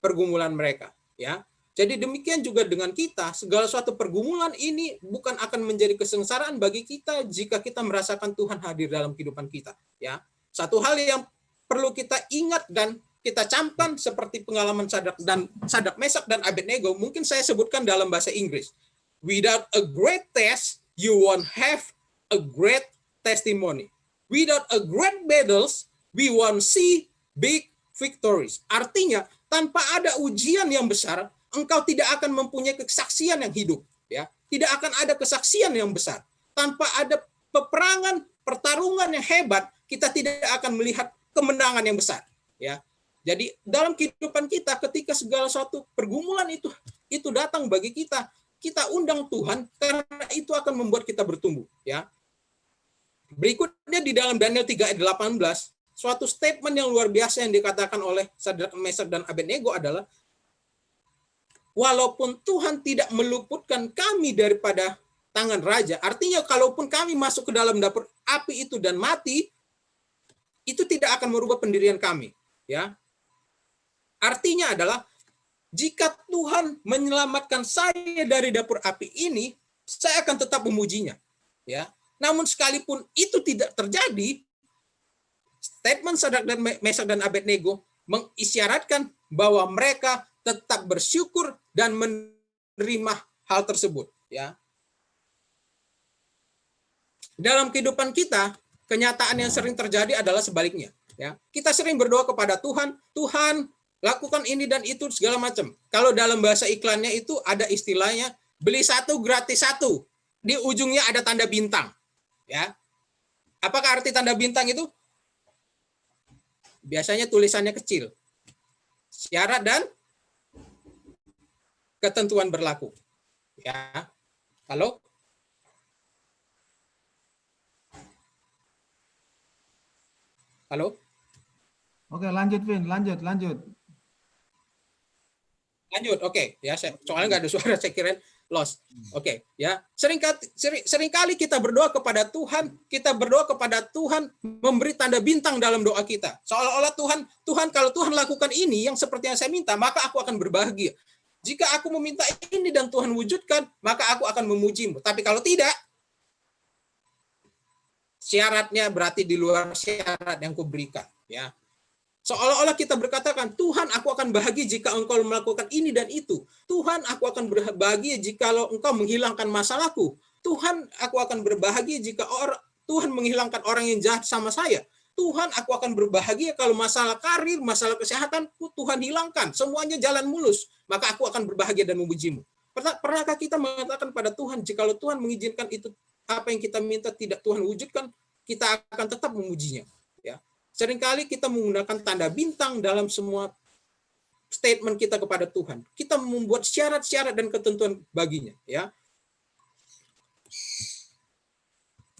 pergumulan mereka. Ya. Jadi demikian juga dengan kita, segala suatu pergumulan ini bukan akan menjadi kesengsaraan bagi kita jika kita merasakan Tuhan hadir dalam kehidupan kita. Ya. Satu hal yang perlu kita ingat dan kita camkan seperti pengalaman Sadrak, Mesak, dan Abednego, mungkin saya sebutkan dalam bahasa Inggris. Without a great test, you won't have a great testimony. Without a great battles, we won't see big victories. Artinya, tanpa ada ujian yang besar, engkau tidak akan mempunyai kesaksian yang hidup. Ya, tidak akan ada kesaksian yang besar. Tanpa ada peperangan, pertarungan yang hebat, kita tidak akan melihat kemenangan yang besar. Ya, jadi dalam kehidupan kita, ketika segala suatu pergumulan itu datang bagi kita, kita undang Tuhan karena itu akan membuat kita bertumbuh, ya. Berikutnya di dalam Daniel 3 ayat 18, suatu statement yang luar biasa yang dikatakan oleh Sadrak, Mesak, dan Abednego adalah, walaupun Tuhan tidak meluputkan kami daripada tangan raja, artinya kalaupun kami masuk ke dalam dapur api itu dan mati, itu tidak akan merubah pendirian kami, ya. Artinya adalah jika Tuhan menyelamatkan saya dari dapur api ini, saya akan tetap memujinya, ya. Namun sekalipun itu tidak terjadi, statement Sadrak dan Mesak dan Abednego mengisyaratkan bahwa mereka tetap bersyukur dan menerima hal tersebut, ya. Dalam kehidupan kita, kenyataan yang sering terjadi adalah sebaliknya, ya. Kita sering berdoa kepada Tuhan, Tuhan lakukan ini dan itu segala macam. Kalau dalam bahasa iklannya itu ada istilahnya beli satu gratis satu. Di ujungnya ada tanda bintang, ya. Apakah arti tanda bintang itu? Biasanya tulisannya kecil. Syarat dan ketentuan berlaku, ya. Halo? Halo? Oke, lanjut Vin, lanjut. Lanjut, oke, ya. Soalnya nggak ada suara, saya kira lost. Oke, ya. Seringkali kita berdoa kepada Tuhan, memberi tanda bintang dalam doa kita. Seolah-olah Tuhan kalau Tuhan lakukan ini yang seperti yang saya minta, maka aku akan berbahagia. Jika aku meminta ini dan Tuhan wujudkan, maka aku akan memujimu. Tapi kalau tidak, syaratnya berarti di luar syarat yang kuberikan, ya. Seolah-olah kita berkatakan, Tuhan, aku akan bahagia jika engkau melakukan ini dan itu. Tuhan, aku akan berbahagia jika engkau menghilangkan masalahku. Tuhan, aku akan berbahagia jika Tuhan menghilangkan orang yang jahat sama saya. Tuhan, aku akan berbahagia kalau masalah karir, masalah kesehatan, Tuhan hilangkan. Semuanya jalan mulus. Maka aku akan berbahagia dan memujimu. Pernahkah kita mengatakan pada Tuhan, jika Tuhan mengizinkan itu, apa yang kita minta tidak Tuhan wujudkan, kita akan tetap memujinya. Ya. Seringkali kita menggunakan tanda bintang dalam semua statement kita kepada Tuhan. Kita membuat syarat-syarat dan ketentuan baginya, ya.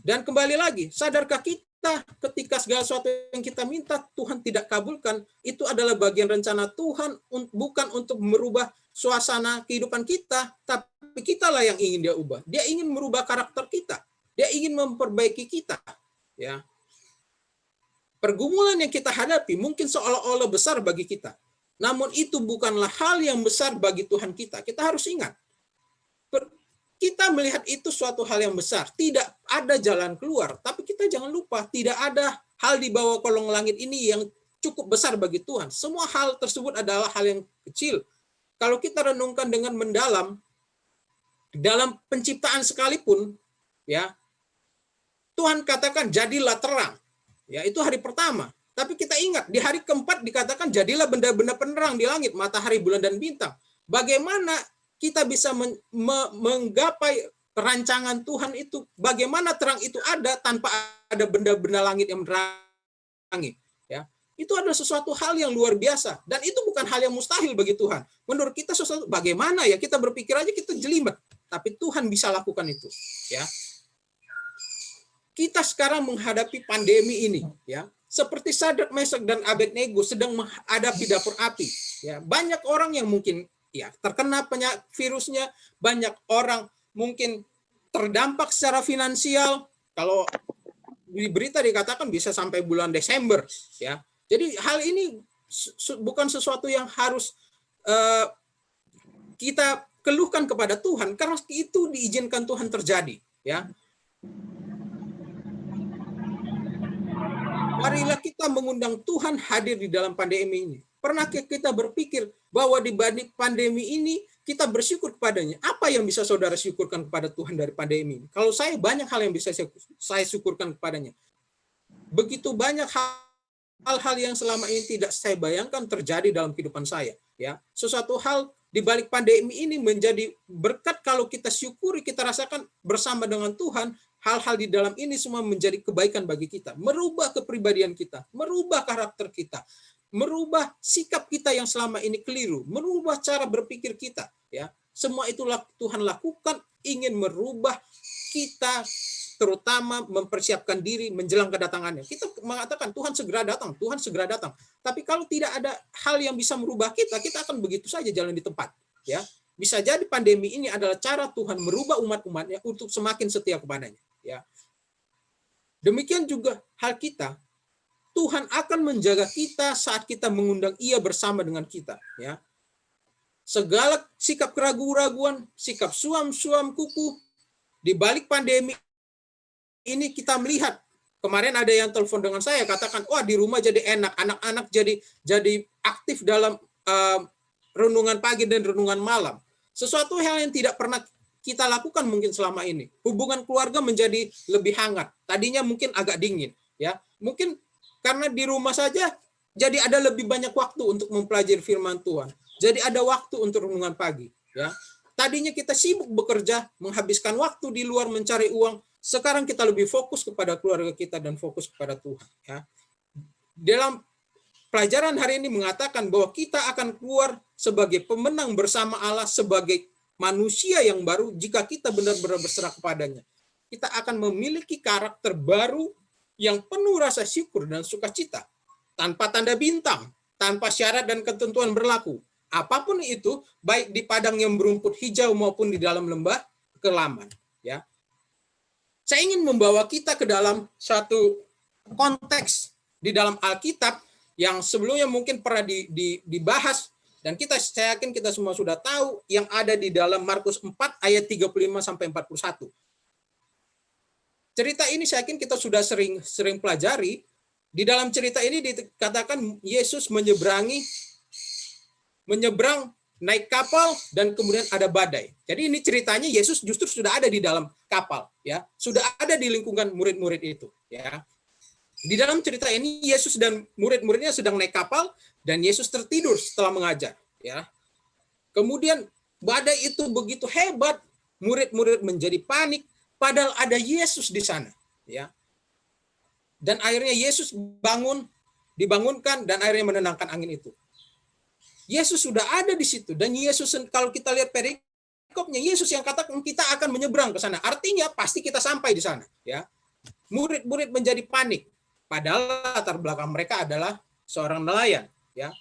Dan kembali lagi, sadarkah kita ketika segala sesuatu yang kita minta Tuhan tidak kabulkan, itu adalah bagian rencana Tuhan, bukan untuk merubah suasana kehidupan kita, tapi kitalah yang ingin dia ubah. Dia ingin merubah karakter kita. Dia ingin memperbaiki kita, ya. Pergumulan yang kita hadapi mungkin seolah-olah besar bagi kita. Namun itu bukanlah hal yang besar bagi Tuhan kita. Kita harus ingat. Kita melihat itu suatu hal yang besar. Tidak ada jalan keluar. Tapi kita jangan lupa, tidak ada hal di bawah kolong langit ini yang cukup besar bagi Tuhan. Semua hal tersebut adalah hal yang kecil. Kalau kita renungkan dengan mendalam, dalam penciptaan sekalipun, ya, Tuhan katakan jadilah terang. Ya, itu hari pertama. Tapi kita ingat, di hari keempat dikatakan jadilah benda-benda penerang di langit, matahari, bulan, dan bintang. Bagaimana kita bisa menggapai rancangan Tuhan itu? Bagaimana terang itu ada tanpa ada benda-benda langit yang menerangi? Ya, itu adalah sesuatu hal yang luar biasa. Dan itu bukan hal yang mustahil bagi Tuhan. Menurut kita sesuatu, bagaimana ya? Kita berpikir aja kita jelimet. Tapi Tuhan bisa lakukan itu. Ya. Kita sekarang menghadapi pandemi ini, ya, seperti Sadrak, Mesak, dan Abednego sedang menghadapi dapur api. Ya, banyak orang yang mungkin ya terkena virusnya, banyak orang mungkin terdampak secara finansial. Kalau di berita dikatakan bisa sampai bulan Desember, ya. Jadi hal ini bukan sesuatu yang harus kita keluhkan kepada Tuhan, karena itu diizinkan Tuhan terjadi, ya. Marilah kita mengundang Tuhan hadir di dalam pandemi ini. Pernahkah kita berpikir bahwa di pandemi ini kita bersyukur kepadanya? Apa yang bisa saudara syukurkan kepada Tuhan dari pandemi ini? Kalau saya, banyak hal yang bisa saya syukurkan kepadanya. Begitu banyak hal-hal yang selama ini tidak saya bayangkan terjadi dalam kehidupan saya. Ya, sesuatu hal di balik pandemi ini menjadi berkat kalau kita syukuri, kita rasakan bersama dengan Tuhan. Hal-hal di dalam ini semua menjadi kebaikan bagi kita, merubah kepribadian kita, merubah karakter kita, merubah sikap kita yang selama ini keliru, merubah cara berpikir kita. Ya, semua itu Tuhan lakukan ingin merubah kita, terutama mempersiapkan diri menjelang kedatangannya. Kita mengatakan Tuhan segera datang, Tuhan segera datang. Tapi kalau tidak ada hal yang bisa merubah kita, kita akan begitu saja jalan di tempat. Ya, bisa jadi pandemi ini adalah cara Tuhan merubah umat-umatnya untuk semakin setia kepadanya. Ya, demikian juga hal kita. Tuhan akan menjaga kita saat kita mengundang Ia bersama dengan kita. Ya, segala sikap keraguan-raguan, sikap suam-suam kuku di balik pandemi ini kita melihat. Kemarin ada yang telepon dengan saya katakan, wah di rumah jadi enak, anak-anak jadi aktif dalam renungan pagi dan renungan malam. Sesuatu hal yang tidak pernah kita lakukan mungkin selama ini. Hubungan keluarga menjadi lebih hangat. Tadinya mungkin agak dingin, ya. Mungkin karena di rumah saja jadi ada lebih banyak waktu untuk mempelajari firman Tuhan. Jadi ada waktu untuk renungan pagi, ya. Tadinya kita sibuk bekerja, menghabiskan waktu di luar mencari uang. Sekarang kita lebih fokus kepada keluarga kita dan fokus kepada Tuhan, ya. Dalam pelajaran hari ini mengatakan bahwa kita akan keluar sebagai pemenang bersama Allah, sebagai manusia yang baru jika kita benar-benar berserah kepadanya. Kita akan memiliki karakter baru yang penuh rasa syukur dan sukacita, tanpa tanda bintang, tanpa syarat dan ketentuan berlaku. Apapun itu, baik di padang yang berumput hijau maupun di dalam lembah kelaman. Ya, saya ingin membawa kita ke dalam satu konteks di dalam Alkitab yang sebelumnya mungkin pernah dibahas, dan saya yakin kita semua sudah tahu, yang ada di dalam Markus 4 ayat 35 sampai 41. Cerita ini saya yakin kita sudah sering pelajari. Di dalam cerita ini dikatakan Yesus menyeberang naik kapal dan kemudian ada badai. Jadi ini ceritanya Yesus justru sudah ada di dalam kapal, ya. Sudah ada di lingkungan murid-murid itu, ya. Di dalam cerita ini Yesus dan murid-muridnya sedang naik kapal dan Yesus tertidur setelah mengajar, ya. Kemudian badai itu begitu hebat, murid-murid menjadi panik. Padahal ada Yesus di sana, ya. Dan akhirnya Yesus dibangunkan dan akhirnya menenangkan angin itu. Yesus sudah ada di situ dan Yesus, kalau kita lihat perikopnya, Yesus yang katakan kita akan menyeberang ke sana. Artinya pasti kita sampai di sana, ya. Murid-murid menjadi panik. Padahal latar belakang mereka adalah seorang nelayan, ya.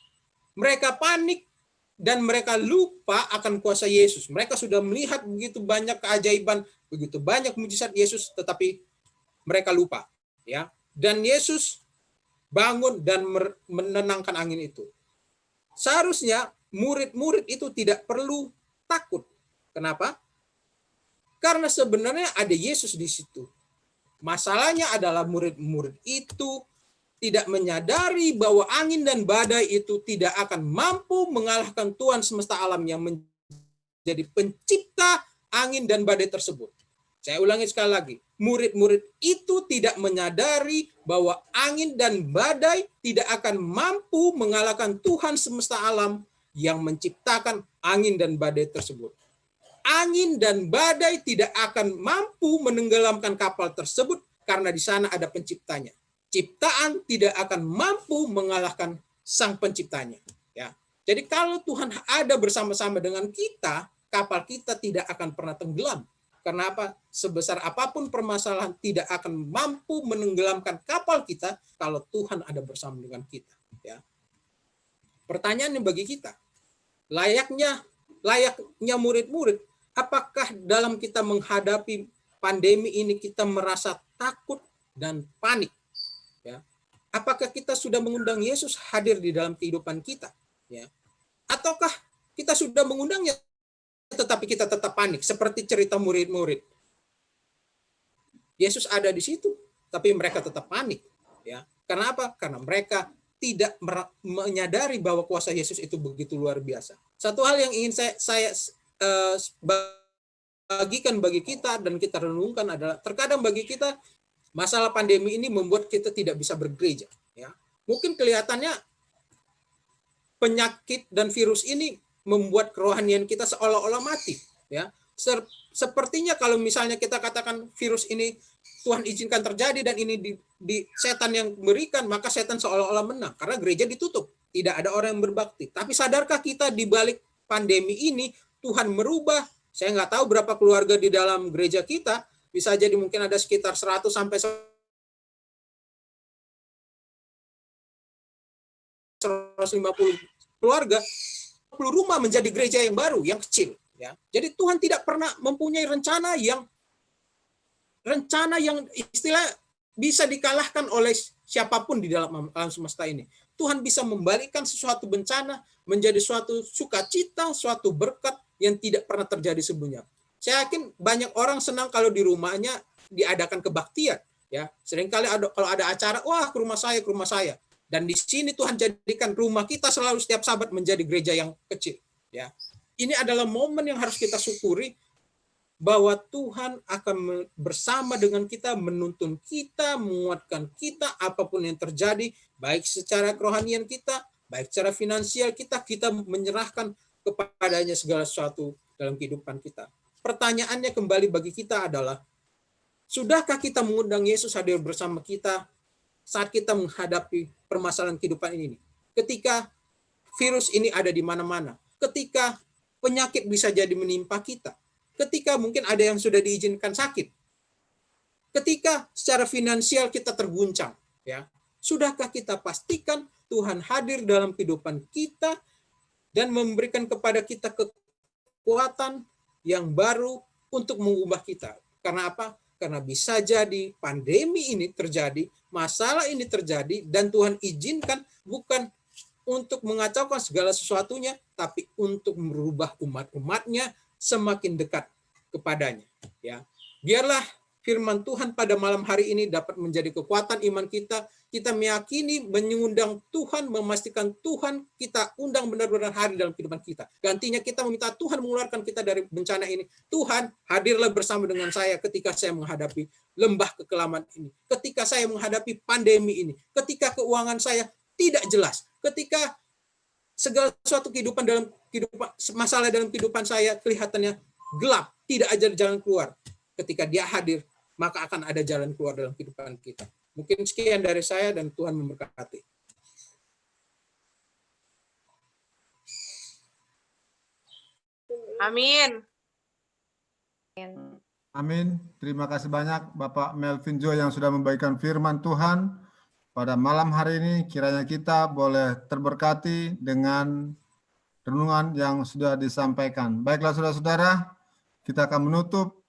Mereka panik dan mereka lupa akan kuasa Yesus. Mereka sudah melihat begitu banyak keajaiban, begitu banyak mujizat Yesus, tetapi mereka lupa, ya. Dan Yesus bangun dan menenangkan angin itu. Seharusnya murid-murid itu tidak perlu takut. Kenapa? Karena sebenarnya ada Yesus di situ. Masalahnya adalah murid-murid itu tidak menyadari bahwa angin dan badai itu tidak akan mampu mengalahkan Tuhan semesta alam yang menjadi pencipta angin dan badai tersebut. Saya ulangi sekali lagi, murid-murid itu tidak menyadari bahwa angin dan badai tidak akan mampu mengalahkan Tuhan semesta alam yang menciptakan angin dan badai tersebut. Angin dan badai tidak akan mampu menenggelamkan kapal tersebut karena di sana ada penciptanya. Ciptaan tidak akan mampu mengalahkan sang penciptanya. Ya. Jadi kalau Tuhan ada bersama-sama dengan kita, kapal kita tidak akan pernah tenggelam. Kenapa? Sebesar apapun permasalahan tidak akan mampu menenggelamkan kapal kita kalau Tuhan ada bersama dengan kita. Ya. Pertanyaannya bagi kita, layaknya murid-murid, apakah dalam kita menghadapi pandemi ini kita merasa takut dan panik? Ya. Apakah kita sudah mengundang Yesus hadir di dalam kehidupan kita? Ya. Ataukah kita sudah mengundangnya tetapi kita tetap panik seperti cerita murid-murid? Yesus ada di situ tapi mereka tetap panik, ya. Kenapa? Karena mereka tidak menyadari bahwa kuasa Yesus itu begitu luar biasa. Satu hal yang ingin saya bagikan bagi kita dan kita renungkan adalah terkadang bagi kita masalah pandemi ini membuat kita tidak bisa bergereja, ya. Mungkin kelihatannya penyakit dan virus ini membuat kerohanian kita seolah-olah mati, ya. Sepertinya kalau misalnya kita katakan virus ini Tuhan izinkan terjadi dan ini di setan yang berikan, maka setan seolah-olah menang karena gereja ditutup, tidak ada orang yang berbakti. Tapi sadarkah kita di balik pandemi ini Tuhan merubah. Saya nggak tahu berapa keluarga di dalam gereja kita, bisa jadi mungkin ada sekitar 100 sampai 150 keluarga, 10 rumah menjadi gereja yang baru, yang kecil. Ya. Jadi Tuhan tidak pernah mempunyai rencana yang istilah bisa dikalahkan oleh siapapun di dalam alam semesta ini. Tuhan bisa membalikkan sesuatu bencana menjadi suatu sukacita, suatu berkat yang tidak pernah terjadi sebelumnya. Saya yakin banyak orang senang kalau di rumahnya diadakan kebaktian. Ya, seringkali kalau ada acara, wah ke rumah saya, ke rumah saya. Dan di sini Tuhan jadikan rumah kita selalu setiap Sabat menjadi gereja yang kecil. Ya, ini adalah momen yang harus kita syukuri, bahwa Tuhan akan bersama dengan kita, menuntun kita, menguatkan kita, apapun yang terjadi, baik secara kerohanian kita, baik secara finansial kita menyerahkan kepadanya segala sesuatu dalam kehidupan kita. Pertanyaannya kembali bagi kita adalah, sudahkah kita mengundang Yesus hadir bersama kita saat kita menghadapi permasalahan kehidupan ini? Ketika virus ini ada di mana-mana, ketika penyakit bisa jadi menimpa kita, ketika mungkin ada yang sudah diizinkan sakit, ketika secara finansial kita terguncang, ya, sudahkah kita pastikan Tuhan hadir dalam kehidupan kita dan memberikan kepada kita kekuatan yang baru untuk mengubah kita? Karena apa? Karena bisa jadi pandemi ini terjadi, masalah ini terjadi, dan Tuhan izinkan bukan untuk mengacaukan segala sesuatunya, tapi untuk merubah umat-umatnya semakin dekat kepadanya. Ya, biarlah firman Tuhan pada malam hari ini dapat menjadi kekuatan iman kita. Kita meyakini, mengundang Tuhan, memastikan Tuhan kita undang benar-benar hadir dalam kehidupan kita. Gantinya kita meminta Tuhan mengeluarkan kita dari bencana ini. Tuhan, hadirlah bersama dengan saya ketika saya menghadapi lembah kekelaman ini, ketika saya menghadapi pandemi ini, ketika keuangan saya tidak jelas, ketika segala sesuatu masalah dalam kehidupan saya kelihatannya gelap, tidak ada jalan keluar. Ketika Dia hadir, maka akan ada jalan keluar dalam kehidupan kita. Mungkin sekian dari saya, dan Tuhan memberkati. Amin. Amin. Terima kasih banyak Bapak Melvin Jo yang sudah membagikan firman Tuhan pada malam hari ini. Kiranya kita boleh terberkati dengan renungan yang sudah disampaikan. Baiklah saudara-saudara, kita akan menutup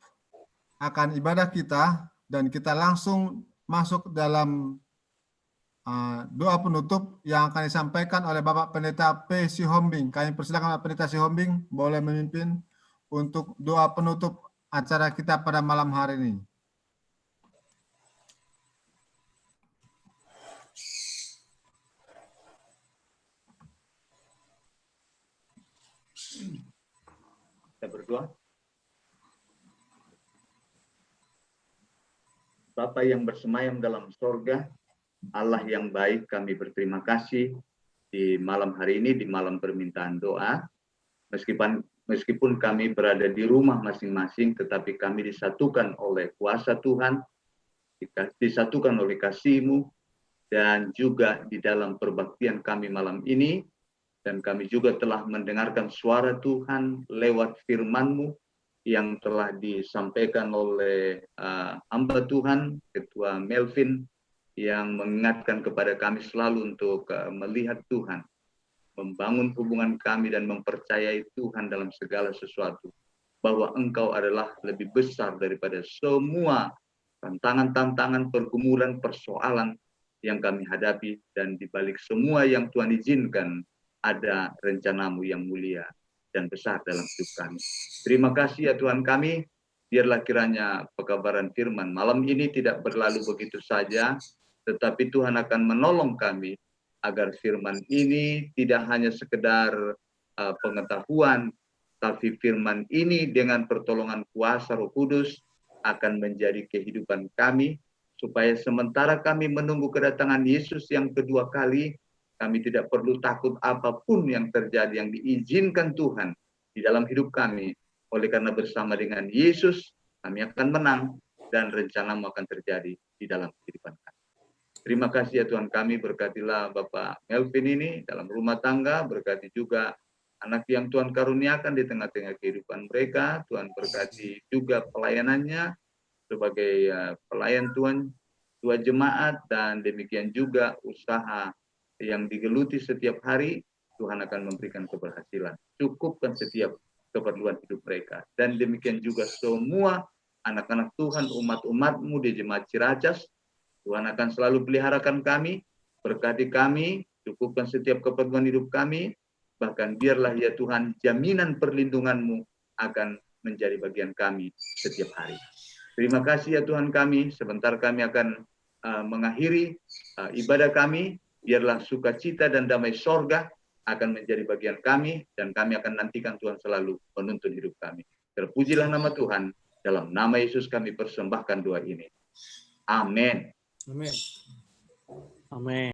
akan ibadah kita, dan kita langsung masuk dalam doa penutup yang akan disampaikan oleh Bapak Pendeta P. Sihombing. Kami persilakan Bapak Pendeta Sihombing boleh memimpin untuk doa penutup acara kita pada malam hari ini. Kita berdoa. Bapa yang bersemayam dalam sorga, Allah yang baik, kami berterima kasih di malam hari ini, di malam permintaan doa. Meskipun kami berada di rumah masing-masing, tetapi kami disatukan oleh kuasa Tuhan, disatukan oleh kasih-Mu, dan juga di dalam perbaktian kami malam ini. Dan kami juga telah mendengarkan suara Tuhan lewat firman-Mu yang telah disampaikan oleh hamba Tuhan, Ketua Melvin, yang mengingatkan kepada kami selalu untuk melihat Tuhan, membangun hubungan kami dan mempercayai Tuhan dalam segala sesuatu, bahwa Engkau adalah lebih besar daripada semua tantangan-tantangan, pergumulan, persoalan yang kami hadapi, dan di balik semua yang Tuhan izinkan, ada rencana-Mu yang mulia dan besar dalam hidup kami. Terima kasih ya Tuhan kami, biarlah kiranya pekabaran firman malam ini tidak berlalu begitu saja, tetapi Tuhan akan menolong kami agar firman ini tidak hanya sekedar pengetahuan, tapi firman ini dengan pertolongan kuasa Roh Kudus akan menjadi kehidupan kami, supaya sementara kami menunggu kedatangan Yesus yang kedua kali, kami tidak perlu takut apapun yang terjadi, yang diizinkan Tuhan di dalam hidup kami. Oleh karena bersama dengan Yesus, kami akan menang, dan rencana-Mu akan terjadi di dalam kehidupan kami. Terima kasih ya Tuhan kami, berkatilah Bapak Melvin ini dalam rumah tangga, berkati juga anak yang Tuhan karuniakan di tengah-tengah kehidupan mereka. Tuhan berkati juga pelayanannya sebagai pelayan Tuhan, tua jemaat, dan demikian juga usaha yang digeluti setiap hari. Tuhan akan memberikan keberhasilan. Cukupkan setiap keperluan hidup mereka. Dan demikian juga semua anak-anak Tuhan, umat-umat-Mu di Jemaat Ciracas. Tuhan akan selalu peliharakan kami, berkati kami, cukupkan setiap keperluan hidup kami, bahkan biarlah ya Tuhan jaminan perlindungan-Mu akan menjadi bagian kami setiap hari. Terima kasih ya Tuhan kami, sebentar kami akan mengakhiri ibadah kami, biarlah sukacita dan damai sorga akan menjadi bagian kami, dan kami akan nantikan Tuhan selalu menuntun hidup kami. Terpujilah nama Tuhan, dalam nama Yesus kami persembahkan doa ini. Amin. Amin. Amin.